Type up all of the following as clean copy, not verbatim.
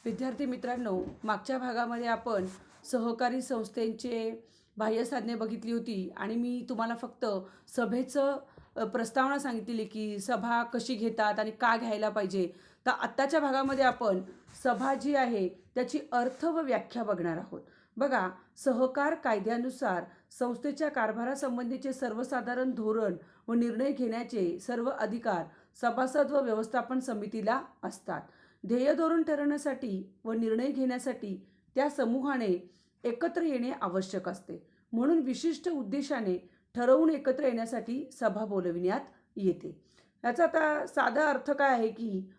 विद्यार्थी मित्रांनो, मागच्या भागामध्ये आपण सहकारी संस्थेचे बाह्यसाधने बघितली होती आणि मी तुम्हाला फक्त सभेचं प्रस्तावना सांगितलेली की सभा कशी घेतात आणि का घ्यायला पाहिजे. तर आत्ताच्या भागामध्ये आपण सभा जी आहे त्याची अर्थ व व्याख्या बघणार आहोत. बघा, सहकार कायद्यानुसार संस्थेच्या कारभारासंबंधीचे सर्वसाधारण धोरण व निर्णय घेण्याचे सर्व अधिकार सभासद व व्यवस्थापन समितीला असतात. ध्येय धोरण ठरवण्यासाठी व निर्णय घेण्यासाठी त्या समूहाने एकत्र येणे आवश्यक असते. म्हणून विशिष्ट उद्देशाने ठरवून एकत्र येण्यासाठी सभा बोलविण्यात येते. याचा आता साधा अर्थ काय आहे की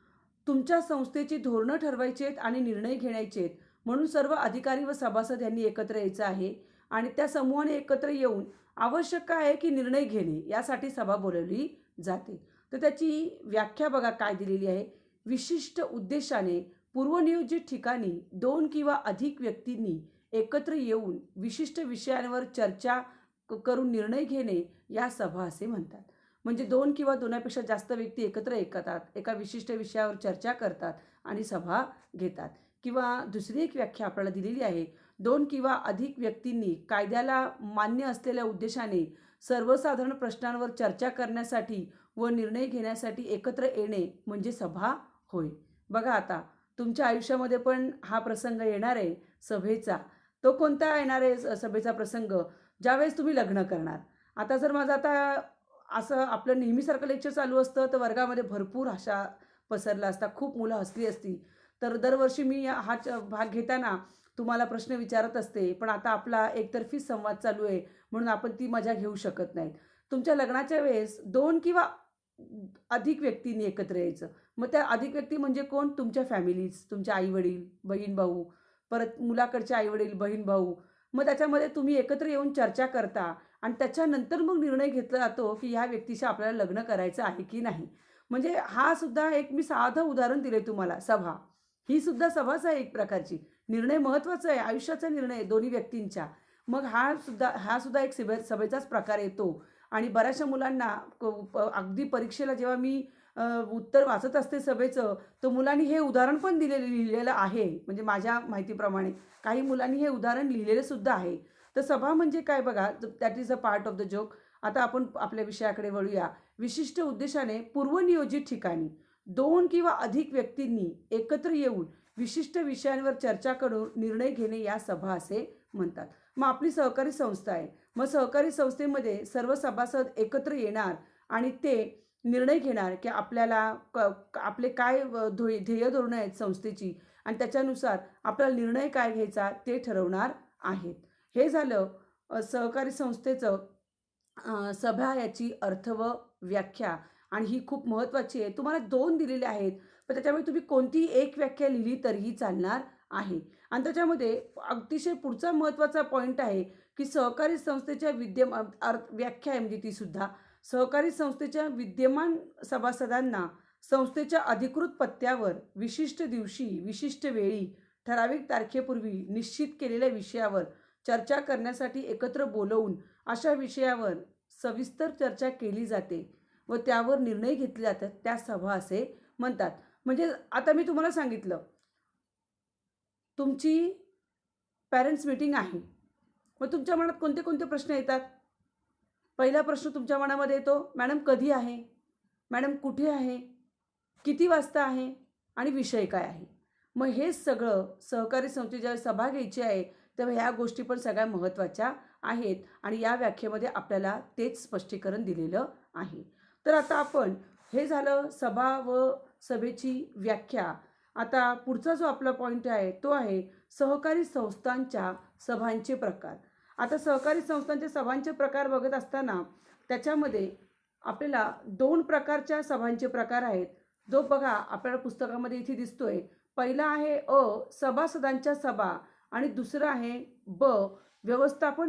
तुमच्या संस्थेची धोरणं ठरवायची आहेत आणि निर्णय घ्यायचे आहेत, म्हणून सर्व अधिकारी व सभासद यांनी एकत्र यायचं आहे आणि त्या समूहाने एकत्र येऊन आवश्यक काय आहे की निर्णय घेणे यासाठी सभा बोलवली जाते. तर त्याची व्याख्या बघा काय दिलेली आहे. विशिष्ट उद्देशाने पूर्वनियोजित ठिकाणी दोन किंवा अधिक व्यक्तींनी एकत्र येऊन विशिष्ट विषयांवर चर्चा करून निर्णय घेणे या सभा असे म्हणतात. म्हणजे दोन किंवा दोनापेक्षा जास्त व्यक्ती एकत्र येतात, एका विशिष्ट विषयावर चर्चा करतात आणि सभा घेतात. किंवा दुसरी एक व्याख्या आपल्याला दिलेली आहे. दोन किंवा अधिक व्यक्तींनी कायद्याला मान्य असलेल्या उद्देशाने सर्वसाधारण प्रश्नांवर चर्चा करण्यासाठी व निर्णय घेण्यासाठी एकत्र येणे म्हणजे सभा होय. बघा, आता तुमच्या आयुष्यामध्ये पण हा प्रसंग येणार आहे सभेचा. तो कोणता येणार आहे सभेचा प्रसंग? ज्यावेळेस तुम्ही लग्न करणार. आता जर माझं आता असं आपलं नेहमीसारखं लेक्चर चालू असतं तर वर्गामध्ये भरपूर हसा पसरला असता, खूप मुलं हसली असती. तर दरवर्षी मी हा भाग घेताना तुम्हाला प्रश्न विचारत असते, पण आता आपला एकतर्फी संवाद चालू आहे म्हणून आपण ती मजा घेऊ शकत नाहीत. तुमच्या लग्नाच्या वेळेस दोन किंवा अधिक व्यक्तींनी एकत्र यायचं. मग त्या अधिक व्यक्ती म्हणजे कोण? तुमच्या फॅमिलीज, तुमचे आईवडील, बहीण भाऊ, परत मुलाकडचे आईवडील, बहीण भाऊ. मग त्याच्यामध्ये तुम्ही एकत्र येऊन चर्चा करता आणि त्याच्यानंतर मग निर्णय घेतला जातो की ह्या व्यक्तीशी आपल्याला लग्न करायचं आहे की नाही. म्हणजे हा सुद्धा एक मी साधं उदाहरण दिले तुम्हाला. सभा ही सुद्धा सभाच आहे एक प्रकारची. निर्णय महत्त्वाचा आहे, आयुष्याचा निर्णय आहे दोन्ही व्यक्तींच्या. मग हा सुद्धा एक सभेचाच प्रकार येतो. आणि बऱ्याचशा मुलांना अगदी परीक्षेला जेव्हा मी उत्तर वाचत असते सभेचं, तर मुलांनी हे उदाहरण पण लिहिलेलं आहे. म्हणजे माझ्या माहितीप्रमाणे काही मुलांनी हे उदाहरण लिहिलेलं सुद्धा आहे. तर सभा म्हणजे काय बघा, that is a part of the joke. आता आपण आपल्या विषयाकडे वळूया. विशिष्ट उद्देशाने पूर्वनियोजित ठिकाणी दोन किंवा अधिक व्यक्तींनी एकत्र येऊन विशिष्ट विषयांवर चर्चा करून निर्णय घेणे या सभा असे म्हणतात. मग आपली सहकारी संस्था आहे. मग सहकारी संस्थेमध्ये सर्व सभासद एकत्र येणार आणि ते निर्णय घेणार की आपल्याला आपले काय ध्येय धोरणं आहेत संस्थेची आणि त्याच्यानुसार आपल्याला निर्णय काय घ्यायचा ते ठरवणार आहेत. हे झालं सहकारी संस्थेचं सभा याची अर्थ व व्याख्या. आणि ही खूप महत्त्वाची आहे. तुम्हाला दोन दिलेले आहेत, पण त्याच्यामुळे तुम्ही कोणतीही एक व्याख्या लिहिली तरीही चालणार आहे. आणि त्याच्यामध्ये अतिशय पुढचा महत्त्वाचा पॉईंट आहे की सहकारी संस्थेच्या व्याख्या आहे म्हणजे ती सुद्धा सहकारी संस्थेच्या विद्यमान सभासदांना संस्थेच्या अधिकृत पत्त्यावर विशिष्ट दिवशी, विशिष्ट वेळी, ठराविक तारखेपूर्वी निश्चित केलेल्या विषयावर चर्चा करण्यासाठी एकत्र बोलवून अशा विषयावर सविस्तर चर्चा केली जाते व त्यावर निर्णय घेतले जातात त्या सभा असे म्हणतात. म्हणजे आता मी तुम्हाला सांगितलं, तुमची पॅरेंट्स मीटिंग आहे. मग तुमच्या मनात कोणते कोणते प्रश्न येतात? पहिला प्रश्न तुमच्या मनामध्ये येतो, मॅडम कधी आहे? मॅडम कुठे आहे? किती वाजता आहे? आणि विषय काय आहे? मग हे सगळं सहकारी संस्थेची ज्यावेळी सभा घ्यायची आहे तेव्हा ह्या गोष्टी पण सगळ्या महत्त्वाच्या आहेत आणि या व्याख्येमध्ये आपल्याला तेच स्पष्टीकरण दिलेलं आहे. तर आता आपण हे झालं सभा व सभेची व्याख्या. आता पुढचा जो आपला पॉईंट आहे तो आहे सहकारी संस्थांच्या सभांचे प्रकार. आता सहकारी संस्थांच्या सभांचे प्रकार बघत असताना त्याच्यामध्ये आपल्याला दोन प्रकारच्या सभांचे प्रकार आहेत. जो बघा आपल्याला पुस्तकामध्ये इथे दिसतोय. पहिला आहे सभासदांच्या सभा आणि दुसरं आहे व्यवस्थापन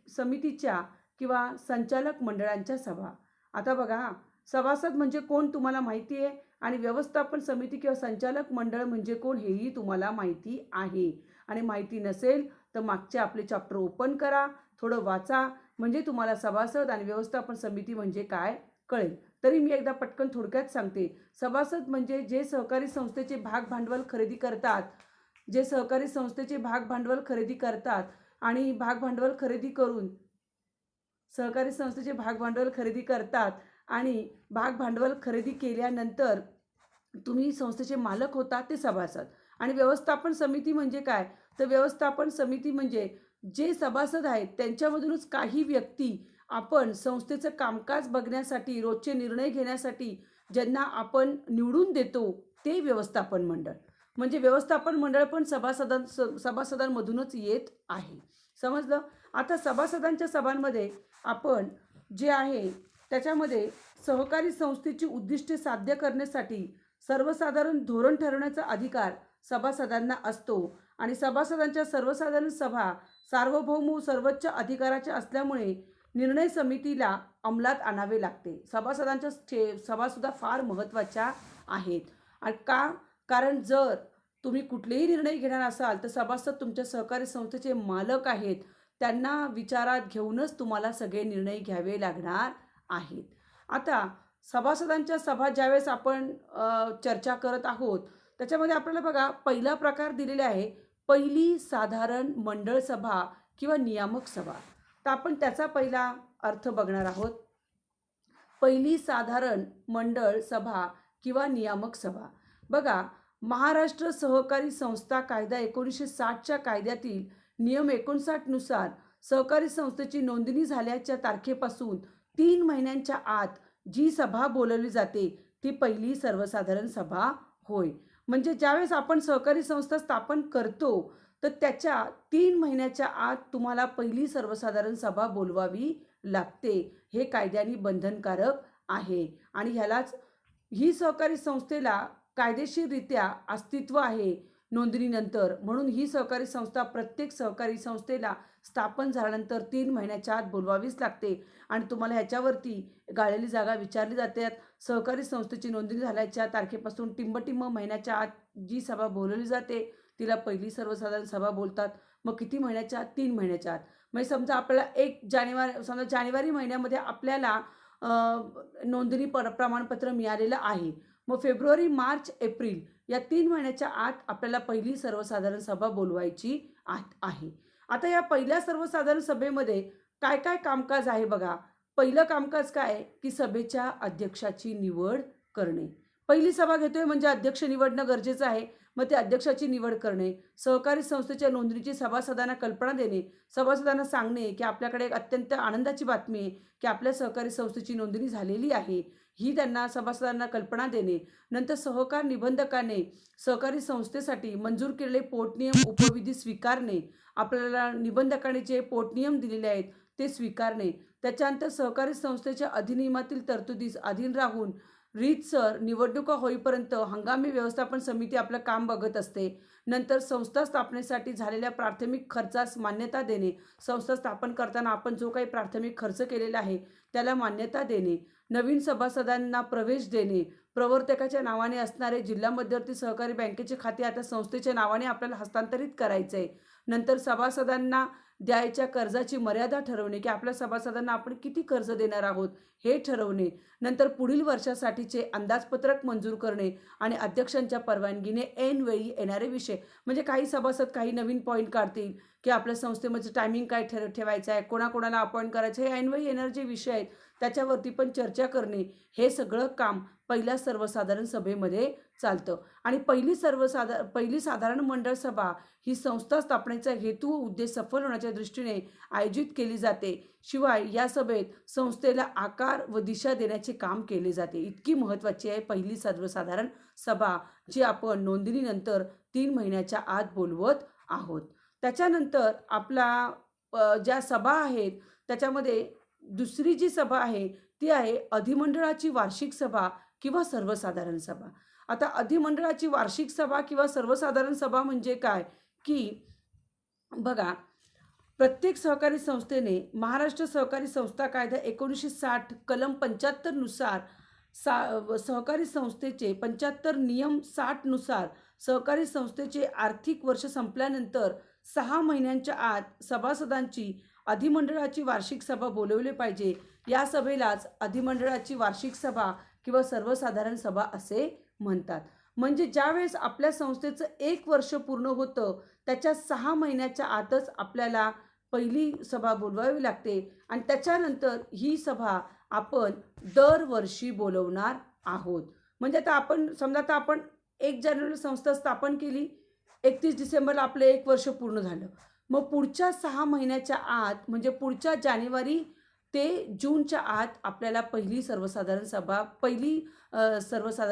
समितीच्या किंवा संचालक मंडळांच्या सभा. आता बघा, सभासद म्हणजे कोण तुम्हाला माहिती आहे आणि व्यवस्थापन समिती किंवा संचालक मंडळ म्हणजे कोण हेही तुम्हाला माहिती आहे. आणि माहिती नसेल तर मागचे आपले चॅप्टर ओपन करा, थोडं वाचा, म्हणजे तुम्हाला सभासद आणि व्यवस्थापन समिती म्हणजे काय कळेल. तरी मी एकदा पटकन थोडक्यात सांगते. सभासद म्हणजे जे सहकारी संस्थेचे भाग भांडवल खरेदी करतात, जे सहकारी संस्थेचे भाग भांडवल खरेदी करतात आणि भाग भांडवल खरेदी करून सहकारी संस्थेचे भाग भांडवल खरेदी करतात आणि भाग भांडवल खरेदी केल्यानंतर तुम्ही संस्थेचे मालक होता ते सभासद. आणि व्यवस्थापन समिती म्हणजे काय? तर व्यवस्थापन समिती म्हणजे जे सभासद आहेत त्यांच्यामधूनच काही व्यक्ती आपण संस्थेचं कामकाज बघण्यासाठी, रोजचे निर्णय घेण्यासाठी ज्यांना आपण निवडून देतो ते व्यवस्थापन मंडळ. म्हणजे व्यवस्थापन मंडळ पण सभासदांमधूनच येत आहे. समजलं? आता सभासदांच्या सभांमध्ये आपण जे आहे त्याच्यामध्ये सहकारी संस्थेची उद्दिष्टे साध्य करण्यासाठी सर्वसाधारण धोरण ठरवण्याचा अधिकार सभासदांना असतो आणि सभासदांच्या सर्वसाधारण सभा सार्वभौम सर्वोच्च अधिकाराच्या असल्यामुळे निर्णय समितीला अंमलात आणावे लागते. सभासदांच्या सभासुद्धा फार महत्त्वाच्या आहेत. आणि का? कारण जर तुम्ही कुठलेही निर्णय घेणार असाल तर सभासद तुमच्या सहकारी संस्थेचे मालक आहेत. त्यांना विचारात घेऊनच तुम्हाला सगळे निर्णय घ्यावे लागणार आहेत. आता सभासदांच्या सभा ज्यावेळेस आपण चर्चा करत आहोत त्याच्यामध्ये आपल्याला बघा पहिला प्रकार दिलेला आहे, पहिली साधारण मंडळ सभा किंवा नियामक सभा. तर आपण त्याचा पहिला अर्थ बघणार आहोत. पहिली साधारण मंडळ सभा किंवा नियामक सभा. बघा, महाराष्ट्र सहकारी संस्था कायदा 1960च्या कायद्यातील नियम 59 नुसार सहकारी संस्थेची नोंदणी झाल्याच्या तारखेपासून 3 महिन्यांच्या आत जी सभा बोलवली जाते ती पहिली सर्वसाधारण सभा होय. म्हणजे ज्यावेळेस आपण सहकारी संस्था स्थापन करतो तर त्याच्या 3 महिन्याच्या आत तुम्हाला पहिली सर्वसाधारण सभा बोलवावी लागते. हे कायद्याने बंधनकारक आहे आणि ह्यालाच ही सहकारी संस्थेला कायदेशीररित्या अस्तित्व आहे नोंदणीनंतर. म्हणून ही सहकारी संस्था प्रत्येक सहकारी संस्थेला स्थापन झाल्यानंतर 3 महिन्याच्या आत बोलवावीच लागते आणि तुम्हाला ह्याच्यावरती गाळलेली जागा विचारली जाते. सहकारी संस्थेची नोंदणी झाल्याच्या तारखेपासून टिंबटिंब महिन्याच्या आत जी सभा बोलवली जाते तिला पहिली सर्वसाधारण सभा बोलतात. मग किती महिन्याच्या आत? 3 महिन्याच्या आत. म्हणजे समजा आपल्याला जानेवारी महिन्यामध्ये आपल्याला नोंदणी प्रमाणपत्र मिळालेलं आहे. मग फेब्रुवारी, मार्च, एप्रिल या 3 महिन्याच्या आत आपल्याला पहिली सर्वसाधारण सभा बोलवायची आहे. आता या पहिल्या सर्वसाधारण सभेमध्ये काय काय कामकाज आहे बघा. पहिलं कामकाज काय की सभेच्या अध्यक्षाची निवड करणे. पहिली सभा घेतोय म्हणजे अध्यक्ष निवडणं गरजेचं आहे. मग ते अध्यक्षाची निवड करणे, सहकारी संस्थेच्या नोंदणीची सभासदांना कल्पना देणे, सभासदांना सांगणे की आपल्याकडे एक अत्यंत आनंदाची बातमी आहे की आपल्या सहकारी संस्थेची नोंदणी झालेली आहे, ही त्यांना सभासदांना कल्पना देणे. नंतर सहकार निबंधकाने सहकारी संस्थेसाठी मंजूर केलेले पोटनियम उपविधी स्वीकारणे, आपल्याला निबंधकाने जे पोटनियम दिलेले आहेत ते स्वीकारणे. त्याच्यानंतर सहकारी संस्थेच्या अधिनियमातील तरतुदीस अधीन राहून रीतसर निवडणुका होईपर्यंत हंगामी व्यवस्थापन समिती आपलं काम बघत असते. नंतर संस्था स्थापनेसाठी झालेल्या प्राथमिक खर्चास मान्यता देणे, संस्था स्थापन करताना आपण जो काही प्राथमिक खर्च केलेला आहे त्याला मान्यता देणे, नवीन सभासदांना प्रवेश देणे, प्रवर्तकाच्या नावाने असणारे जिल्हा मध्यवर्ती सहकारी बँकेचे खाते आता संस्थेच्या नावाने आपल्याला हस्तांतरित करायचे आहे. नंतर सभासदांना द्यायच्या कर्जाची मर्यादा ठरवणे की आपल्या सभासदांना आपण किती कर्ज देणार आहोत हे ठरवणे. नंतर पुढील वर्षासाठीचे अंदाजपत्रक मंजूर करणे आणि अध्यक्षांच्या परवानगीने ऐनवेळी येणारे विषय. म्हणजे काही सभासद काही नवीन पॉईंट काढतील की आपल्या संस्थेमध्ये टायमिंग काय ठेवायचं आहे, कोणाकोणाला अपॉइंट करायचं, हे ऐनवेळी येणारे जे विषय आहेत त्याच्यावरती पण चर्चा करणे. हे सगळं काम पहिल्या सर्वसाधारण सभेमध्ये चालतं. आणि पहिली साधारण मंडळ सभा ही संस्था स्थापनेचा हेतू व उद्देश सफल होण्याच्या दृष्टीने आयोजित केली जाते. शिवाय या सभेत संस्थेला आकार व दिशा देण्याचे काम केले जाते. इतकी महत्त्वाची आहे पहिली सर्वसाधारण सभा, जी आपण नोंदणीनंतर 3 महिन्याच्या आत बोलवत आहोत. त्याच्यानंतर आपला ज्या सभा आहेत त्याच्यामध्ये दुसरी जी सभा आहे ती आहे अधिमंडळाची वार्षिक सभा किंवा सर्वसाधारण सभा. आता अधिमंडळाची वार्षिक सभा किंवा सर्वसाधारण सभा म्हणजे काय की बघा, प्रत्येक सहकारी संस्थेने महाराष्ट्र सहकारी संस्था कायदा 1960 कलम 75 नुसार सहकारी संस्थेचे 75 नियम 60 नुसार सहकारी संस्थेचे आर्थिक वर्ष संपल्यानंतर 6 महिन्यांच्या आत सभासदांची अधिमंडळाची वार्षिक सभा बोलवली पाहिजे. या सभेलाच अधिमंडळाची वार्षिक सभा किंवा सर्वसाधारण सभा असे म्हणतात. म्हणजे ज्यावेळेस आपल्या संस्थेचं 1 वर्ष पूर्ण होतं त्याच्या 6 महिन्याच्या आतच आपल्याला पहिली सभा बोलवावी लागते आणि त्याच्यानंतर ही सभा आपण दरवर्षी बोलवणार आहोत. म्हणजे आता आपण समजा आता आपण 1 जानेवारीला संस्था स्थापन केली, 31 डिसेंबरला आपलं 1 वर्ष पूर्ण झालं. मग पुढच्या 6 महिन्याच्या आत म्हणजे पुढच्या जानेवारी ते जूनच्या आत आपल्याला पहिली सर्वसाधारण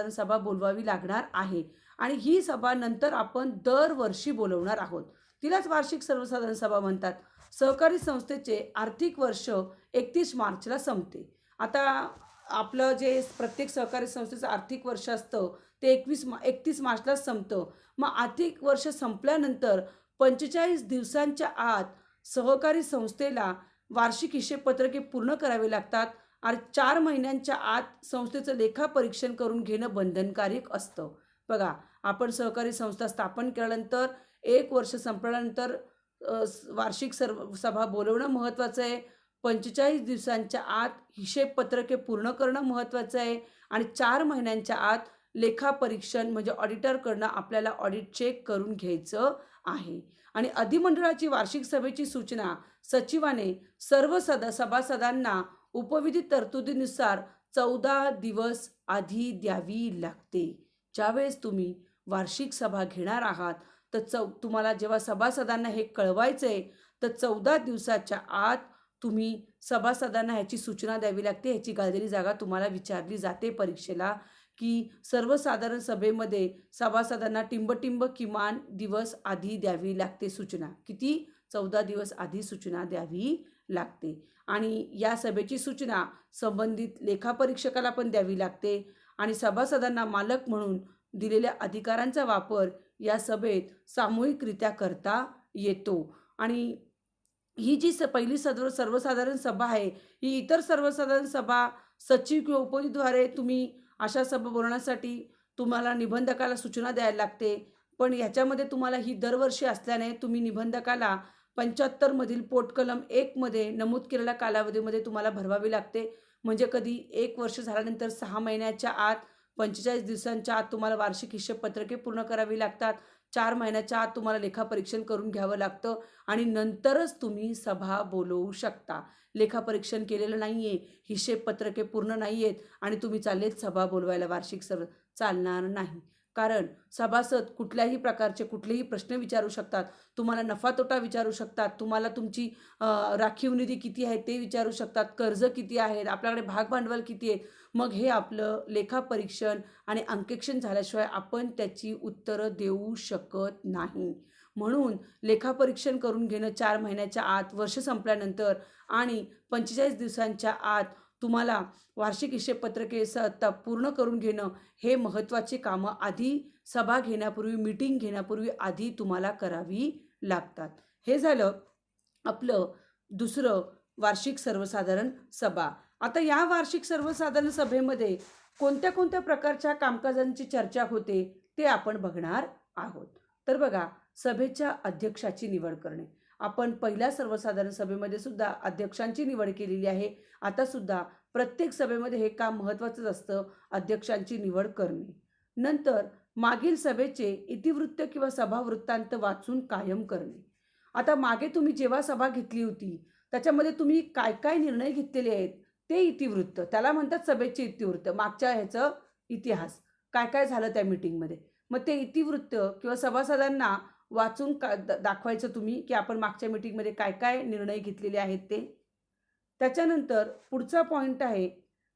सभा बोलवावी लागणार आहे आणि ही सभा नंतर आपण दरवर्षी बोलवणार आहोत. तिलाच वार्षिक सर्वसाधारण सभा म्हणतात. सहकारी संस्थेचे आर्थिक वर्ष 31 मार्चला संपते. आता आपलं जे प्रत्येक सहकारी संस्थेचं आर्थिक वर्ष असतं ते 31 मार्चलाच संपतं. मग आर्थिक वर्ष संपल्यानंतर 45 दिवसांच्या आत सहकारी संस्थेला वार्षिक हिशेबपत्रके पूर्ण करावे लागतात आणि 4 महिन्यांच्या आत संस्थेचं लेखापरीक्षण करून घेणं बंधनकारक असतं. बघा, आपण सहकारी संस्था स्थापन केल्यानंतर 1 वर्ष संपल्यानंतर वार्षिक सभा बोलवणं महत्त्वाचं आहे. 45 दिवसांच्या आत हिशेबपत्रके पूर्ण करणं महत्त्वाचं आहे आणि 4 महिन्यांच्या आत लेखापरीक्षण म्हणजे ऑडिटरकडनं आपल्याला ऑडिट चेक करून घ्यायचं आहे. आणि अधिमंडळाची वार्षिक सभेची सूचना सचिवाने सर्व सभासदांना उपविधी तरतुदीनुसार 14 दिवस आधी द्यावी लागते. ज्यावेळेस तुम्ही वार्षिक सभा घेणार आहात तर तुम्हाला जेव्हा सभासदांना हे कळवायचं आहे तर 14 दिवसाच्या आत तुम्ही सभासदांना ह्याची सूचना द्यावी लागते. ह्याची गाळलेली जागा तुम्हाला विचारली जाते परीक्षेला की सर्वसाधारण सभेमध्ये सभासदांना टिंबटिंब किमान दिवस आधी द्यावी लागते सूचना. किती? 14 दिवस आधी सूचना द्यावी लागते आणि या सभेची सूचना संबंधित लेखापरीक्षकाला पण द्यावी लागते आणि सभासदांना मालक म्हणून दिलेल्या अधिकारांचा वापर या सभेत सामूहिकरित्या करता येतो. आणि ही जी पहिली सर्वसाधारण सभा आहे ही इतर सर्वसाधारण सभा सचिव किंवा उपविधीद्वारे तुम्ही अशा सभा बोलवण्यासाठी तुम्हाला निबंधकाला सूचना द्यायला लागते. पण ह्याच्यामध्ये तुम्हाला ही दरवर्षी असल्याने तुम्ही निबंधकाला 75 मधील पोटकलम 1 मध्ये नमूद केलेल्या कालावधीमध्ये तुम्हाला भरवावी लागते. म्हणजे कधी 1 वर्ष झाल्यानंतर 6 महिन्याच्या आत 45 दिवसांच्या आत तुम्हाला वार्षिक हिशेबपत्रके पूर्ण करावी लागतात. 4 महिन्याच्या आत तुम्हाला लेखापरीक्षण करून घ्यावं लागतं आणि नंतरच तुम्ही सभा बोलवू शकता. लेखापरीक्षण केलेलं नाही आहे, हिशेबपत्रके पूर्ण नाही आहेत आणि तुम्ही चाललेत सभा बोलवायला वार्षिक चालणार नाही. कारण सभासद कुठल्याही प्रकारचे कुठलेही प्रश्न विचारू शकतात. तुम्हाला नफा तोटा विचारू शकतात, तुम्हाला तुमची राखीव निधी किती आहे ते विचारू शकतात, कर्ज किती आहेत, आपल्याकडे भागभांडवल किती आहे. मग हे आपलं लेखापरीक्षण आणि अंकेक्षण झाल्याशिवाय आपण त्याची उत्तरं देऊ शकत नाही. म्हणून लेखापरीक्षण करून घेणं 4 महिन्याच्या आत, वर्ष संपल्यानंतर आणि 45 दिवसांच्या आत तुम्हाला वार्षिक हिशेबपत्रके पूर्ण करून घेणं हे महत्त्वाचे कामं आधी सभा घेण्यापूर्वी, मीटिंग घेण्यापूर्वी आधी तुम्हाला करावी लागतात. हे झालं आपलं दुसरं वार्षिक सर्वसाधारण सभा. आता या वार्षिक सर्वसाधारण सभेमध्ये कोणत्या कोणत्या प्रकारच्या कामकाजांची चर्चा होते ते आपण बघणार आहोत. तर बघा, सभेच्या अध्यक्षाची निवड करणे. आपण पहिल्या सर्वसाधारण सभेमध्ये सुद्धा अध्यक्षांची निवड केलेली आहे. आता सुद्धा प्रत्येक सभेमध्ये हे काम महत्त्वाचंच असतं, अध्यक्षांची निवड करणे. नंतर मागील सभेचे इतिवृत्त किंवा सभा वृत्तांत वाचून कायम करणे. आता मागे तुम्ही जेव्हा सभा घेतली होती त्याच्यामध्ये तुम्ही काय काय निर्णय घेतलेले आहेत ते इतिवृत्त, त्याला म्हणतात सभेचे इतिवृत्त. मागच्या ह्याचं इतिहास काय काय झालं त्या मीटिंगमध्ये, मग ते इतिवृत्त किंवा सभासदांना वाचून दाखवायचं तुम्ही की आपण मागच्या मीटिंगमध्ये काय काय निर्णय घेतलेले आहेत ते. त्याच्यानंतर पुढचा पॉईंट आहे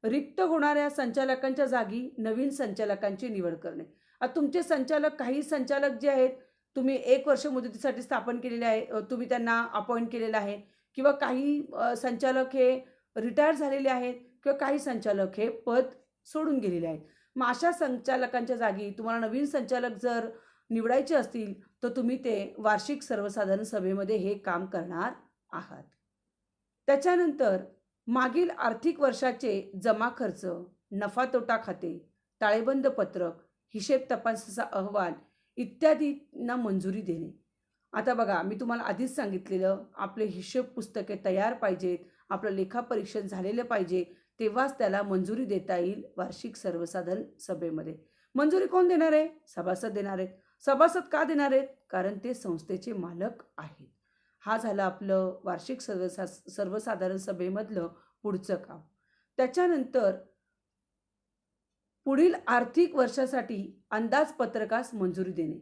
रिक्त होणाऱ्या संचालकांच्या जागी नवीन संचालकांची निवड करणे. आता तुमचे संचालक, काही संचालक जे आहेत तुम्ही 1 वर्ष मुदतीसाठी स्थापन केलेले आहे, तुम्ही त्यांना अपॉइंट केलेलं आहे किंवा काही संचालक हे रिटायर झालेले आहेत किंवा काही संचालक हे पद सोडून गेलेले आहेत. मग अशा संचालकांच्या जागी तुम्हाला नवीन संचालक जर निवडायचे असतील तर तुम्ही ते वार्षिक सर्वसाधारण सभेमध्ये हे काम करणार आहात. त्याच्यानंतर मागील आर्थिक वर्षाचे जमा खर्च, नफा तोटा खाते, ताळेबंद पत्रक, हिशेब तपासाचा अहवाल इत्यादींना मंजुरी देणे. आता बघा, मी तुम्हाला आधीच सांगितलेलं आपले हिशेब पुस्तके तयार पाहिजेत, आपलं लेखापरीक्षण झालेलं पाहिजे, तेव्हाच त्याला मंजुरी देता येईल वार्षिक सर्वसाधारण सभेमध्ये. मंजुरी कोण देणार आहे? सभासद देणार आहेत. सभासद का देणार आहेत? कारण ते संस्थेचे मालक आहेत. हा झालं आपलं वार्षिक सर्वसाधारण सभेमधलं पुढचं काम. त्याच्यानंतर पुढील आर्थिक वर्षासाठी अंदाजपत्रकास मंजुरी देणे.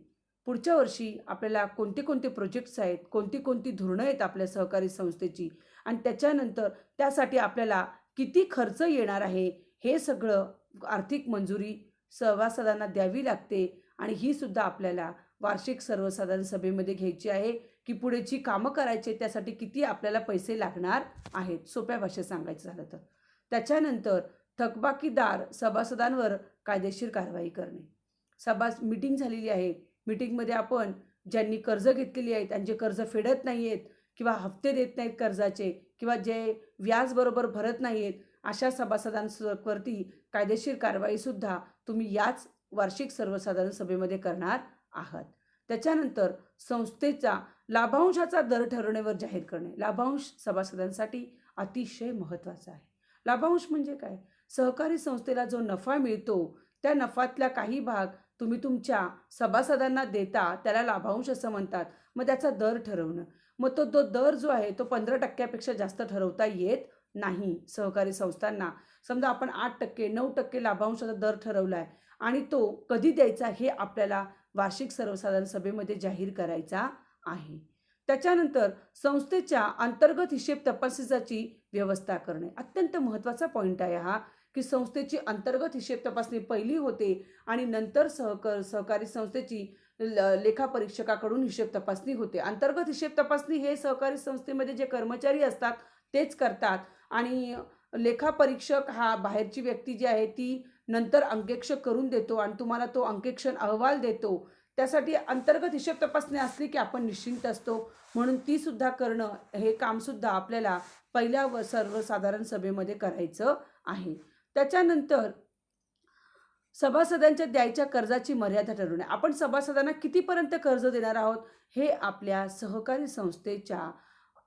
पुढच्या वर्षी आपल्याला कोणते कोणते प्रोजेक्ट्स आहेत, कोणती कोणती धोरणं आहेत आपल्या सहकारी संस्थेची, आणि त्याच्यानंतर त्यासाठी आपल्याला किती खर्च येणार आहे, हे सगळं आर्थिक मंजुरी सभासदांना द्यावी लागते. आणि ही सुद्धा आपल्याला वार्षिक सर्वसाधारण सभेमध्ये घ्यायची आहे की पुढेची कामं करायची, त्यासाठी किती आपल्याला पैसे लागणार आहेत, सोप्या भाषेत सांगायचं झालं तर. त्याच्यानंतर थकबाकीदार सभासदांवर कायदेशीर कारवाई करणे. मीटिंग झालेली आहे, मीटिंगमध्ये आपण ज्यांनी कर्ज घेतलेली आहेत आणि जे कर्ज फेडत नाही आहेत किंवा हप्ते देत नाहीत कर्जाचे, किंवा जे व्याज बरोबर भरत नाही आहेत, अशा सभासदांवरती कायदेशीर कारवाईसुद्धा तुम्ही याच वार्षिक सर्वसाधारण सभेमध्ये करणार आहात. त्याच्यानंतर संस्थेचा लाभांशाचा दर ठरवण्यावर जाहीर करणे. लाभांश सभासदांसाठी अतिशय महत्त्वाचा आहे. लाभांश म्हणजे काय? सहकारी संस्थेला जो नफा मिळतो त्या नफ्यातला काही भाग तुम्ही तुमच्या सभासदांना देता, त्याला लाभांश असं म्हणतात. मग त्याचा दर ठरवणं, मग तो दर जो आहे तो 15% जास्त ठरवता येत नाही सहकारी संस्थांना. समजा आपण 8%, 9% लाभांशाचा दर ठरवला आहे आणि तो कधी द्यायचा हे आपल्याला वार्षिक सर्वसाधारण सभेमध्ये जाहीर करायचा आहे. त्याच्यानंतर संस्थेच्या अंतर्गत हिशेब तपासणीची व्यवस्था करणे. अत्यंत महत्त्वाचा पॉईंट आहे हा, की संस्थेची अंतर्गत हिशेब तपासणी पहिली होते आणि नंतर सहकारी संस्थेची लेखापरीक्षकाकडून हिशेब तपासणी होते. अंतर्गत हिशेब तपासणी हे सहकारी संस्थेमध्ये जे कर्मचारी असतात तेच करतात आणि लेखापरीक्षक हा बाहेरची व्यक्ती जी आहे ती नंतर अंकेक्षक करून देतो आणि तुम्हाला तो अंकेक्षण अहवाल देतो. त्यासाठी अंतर्गत हिशेब तपासणी असली की आपण निश्चिंत असतो, म्हणून ती सुद्धा करणं, हे कामसुद्धा आपल्याला पहिल्या सर्वसाधारण सभेमध्ये करायचं आहे. त्याच्यानंतर सभासदांच्या द्यायच्या कर्जाची मर्यादा ठरवणे. आपण सभासदांना कितीपर्यंत कर्ज देणार आहोत हे आपल्या सहकारी संस्थेच्या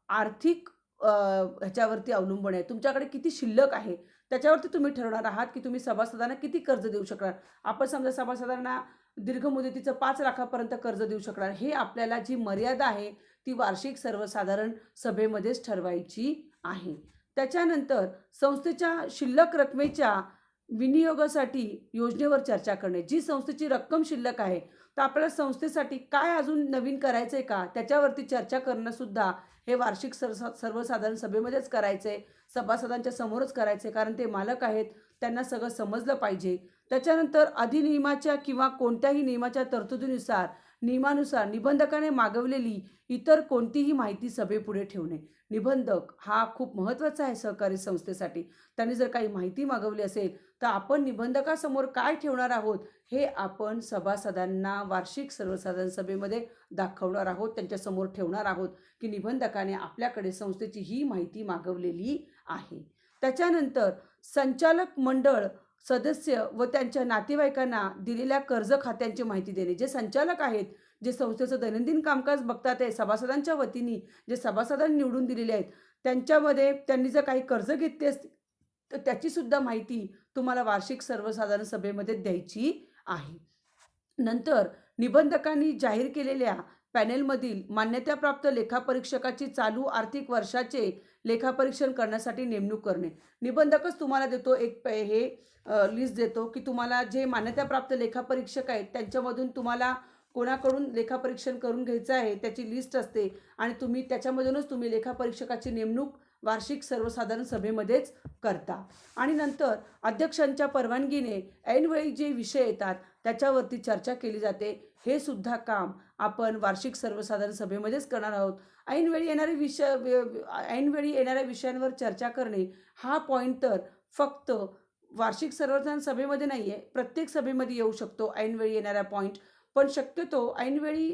आर्थिक ह्याच्यावरती अवलंबून आहे. तुमच्याकडे किती शिल्लक आहे त्याच्यावरती तुम्ही ठरवणार आहात की तुम्ही सभासदांना किती कर्ज देऊ शकणार. आपण समजा सभासदांना दीर्घ मुदतीचं 5 लाखापर्यंत कर्ज देऊ शकणार. हे आपल्याला जी मर्यादा आहे ती वार्षिक सर्वसाधारण सभेमध्येच ठरवायची आहे. त्याच्यानंतर संस्थेच्या शिल्लक रकमेच्या विनियोगासाठी योजनेवर चर्चा करणे. जी संस्थेची रक्कम शिल्लक आहे तर आपल्याला संस्थेसाठी काय अजून नवीन करायचं आहे का, त्याच्यावरती चर्चा करणं सुद्धा हे वार्षिक सर्वसाधारण सभेमध्येच करायचं आहे. सभासदांच्या समोरच करायचं आहे, कारण ते मालक आहेत, त्यांना सगळं समजलं पाहिजे. त्याच्यानंतर अधिनियमाच्या किंवा कोणत्याही नियमाच्या तरतुदीनुसार नियमानुसार निबंधकाने मागवलेली इतर कोणतीही माहिती सभेपुढे ठेवणे. निबंधक हा खूप महत्त्वाचा आहे सहकारी संस्थेसाठी. त्यांनी जर काही माहिती मागवली असेल तर आपण निबंधकासमोर काय ठेवणार आहोत हे आपण सभासदांना वार्षिक सर्वसाधारण सभेमध्ये दाखवणार आहोत, त्यांच्यासमोर ठेवणार आहोत की निबंधकाने आपल्याकडे संस्थेची ही माहिती मागवलेली आहे. त्याच्यानंतर संचालक मंडळ सदस्य व त्यांच्या नातेवाईकांना दिलेल्या कर्ज खात्यांची माहिती देणे. जे संचालक आहेत, जे संस्थेचं दैनंदिन कामकाज बघतात आहे, सभासदांच्या वतीने जे सभासदांनी निवडून दिलेले आहेत, त्यांच्यामध्ये त्यांनी जर काही कर्ज घेतले असते तर त्याची सुद्धा माहिती तुम्हाला वार्षिक सर्वसाधारण सभेमध्ये द्यायची आहे. नंतर निबंधकांनी जाहीर केलेल्या पॅनेलमधील मान्यताप्राप्त लेखापरीक्षकाची चालू आर्थिक वर्षाचे लेखापरीक्षण करण्यासाठी नेमणूक करणे. निबंधकच तुम्हाला देतो एक लिस्ट देतो की तुम्हाला जे मान्यताप्राप्त लेखापरीक्षक आहेत त्यांच्यामधून तुम्हाला कोणाकडून लेखापरीक्षण करून घ्यायचं आहे त्याची लिस्ट असते आणि तुम्ही त्याच्यामधूनच तुम्ही लेखापरीक्षकाची नेमणूक वार्षिक सर्वसाधारण सभेमध्येच करता. आणि नंतर अध्यक्षांच्या परवानगीने ऐनवेळी जे विषय येतात त्याच्यावरती चर्चा केली जाते. हे सुद्धा काम आपण वार्षिक सर्वसाधारण सभेमध्येच करणार आहोत. ऐनवेळी येणाऱ्या विषयांवर चर्चा करणे हा पॉईंट तर फक्त वार्षिक सर्वसाधारण सभेमध्ये नाही आहे, प्रत्येक सभेमध्ये येऊ शकतो ऐनवेळी येणारा पॉईंट. पण शक्यतो ऐनवेळी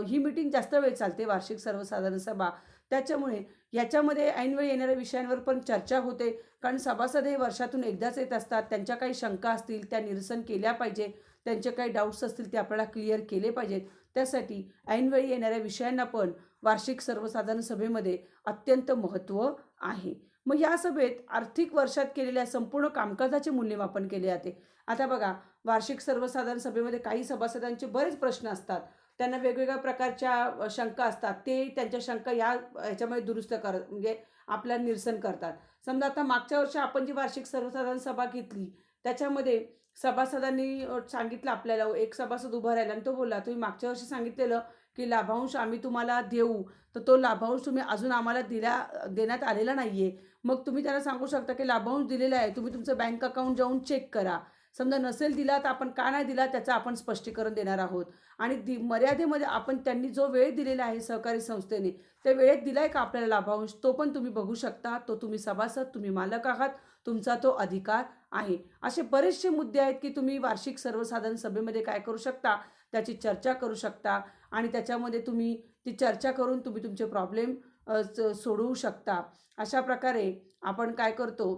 ही मीटिंग जास्त वेळ चालते वार्षिक सर्वसाधारण सभा, त्याच्यामुळे याच्यामध्ये ऐनवेळी येणाऱ्या विषयांवर पण चर्चा होते. कारण सभासद हे वर्षातून एकदाच येत असतात, त्यांच्या काही शंका असतील त्या निरसन केल्या पाहिजे, त्यांचे काही डाऊट्स असतील ते आपल्याला क्लिअर केले पाहिजेत. त्यासाठी ऐनवेळी येणाऱ्या विषयांना पण वार्षिक सर्वसाधारण सभेमध्ये अत्यंत महत्त्व आहे. मग या सभेत आर्थिक वर्षात केलेल्या संपूर्ण कामकाजाचे मूल्यमापन केले जाते. आता बघा, वार्षिक सर्वसाधारण सभेमध्ये काही सभासदांचे बरेच प्रश्न असतात. त्यांना वेगवेगळ्या प्रकारच्या शंका असतात. ते त्यांच्या शंका ह्याच्यामध्ये दुरुस्त म्हणजे आपल्या निरसन करतात. समजा आता मागच्या वर्षी आपण जी वार्षिक सर्वसाधारण सभा घेतली त्याच्यामध्ये सभासदांनी सांगितलं आपल्याला, एक सभासद उभा राहिला आणि तो बोलला, तुम्ही मागच्या वर्षी सांगितलेलं की लाभांश आम्ही तुम्हाला देऊ, तर तो लाभांश तुम्ही अजून आम्हाला देण्यात आलेला नाही आहे. मग तुम्ही त्यांना सांगू शकता की लाभांश दिलेला आहे, तुम्ही तुमचं बँक अकाउंट जाऊन चेक करा. समजा नसेल दिला तर आपण का नाही दिला त्याचं आपण स्पष्टीकरण देणार आहोत. आणि मर्यादेमध्ये आपण त्यांनी जो वेळ दिलेला आहे सहकारी संस्थेने, त्या वेळेत दिलाय का आपल्याला लाभांश, तो पण तुम्ही बघू शकता. तो तुम्ही सभासद, तुम्ही मालक आहात, तुमचा तो अधिकार आहे. असे बरेचसे मुद्दे आहेत की तुम्ही वार्षिक सर्वसाधारण सभेमध्ये काय करू शकता, त्याची चर्चा करू शकता आणि त्याच्यामध्ये तुम्ही ती चर्चा करून तुम्ही तुमचे प्रॉब्लेम सोडवू शकता. अशा प्रकारे आपण काय करतो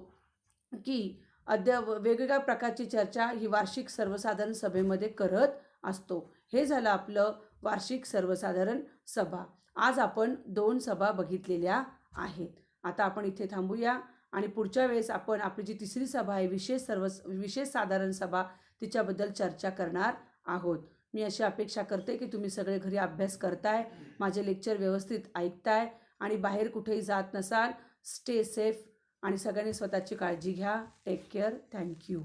की वेगवेगळ्या प्रकारची चर्चा ही वार्षिक सर्वसाधारण सभेमध्ये करत असतो. हे झालं आपलं वार्षिक सर्वसाधारण सभा. आज आपण 2 सभा बघितलेल्या आहेत. आता आपण इथे थांबूया आणि पुढच्या वेळेस आपण आपली जी तिसरी सभा आहे विशेष साधारण सभा, तिच्याबद्दल चर्चा करणार आहोत. मी अशी अपेक्षा करते की तुम्ही सगळे घरी अभ्यास करताय, माझे लेक्चर व्यवस्थित ऐकताय आणि बाहेर कुठेही जात नसाल. स्टे सेफ आणि सगळ्यांनी स्वतःची काळजी घ्या. Take care. थँक्यू.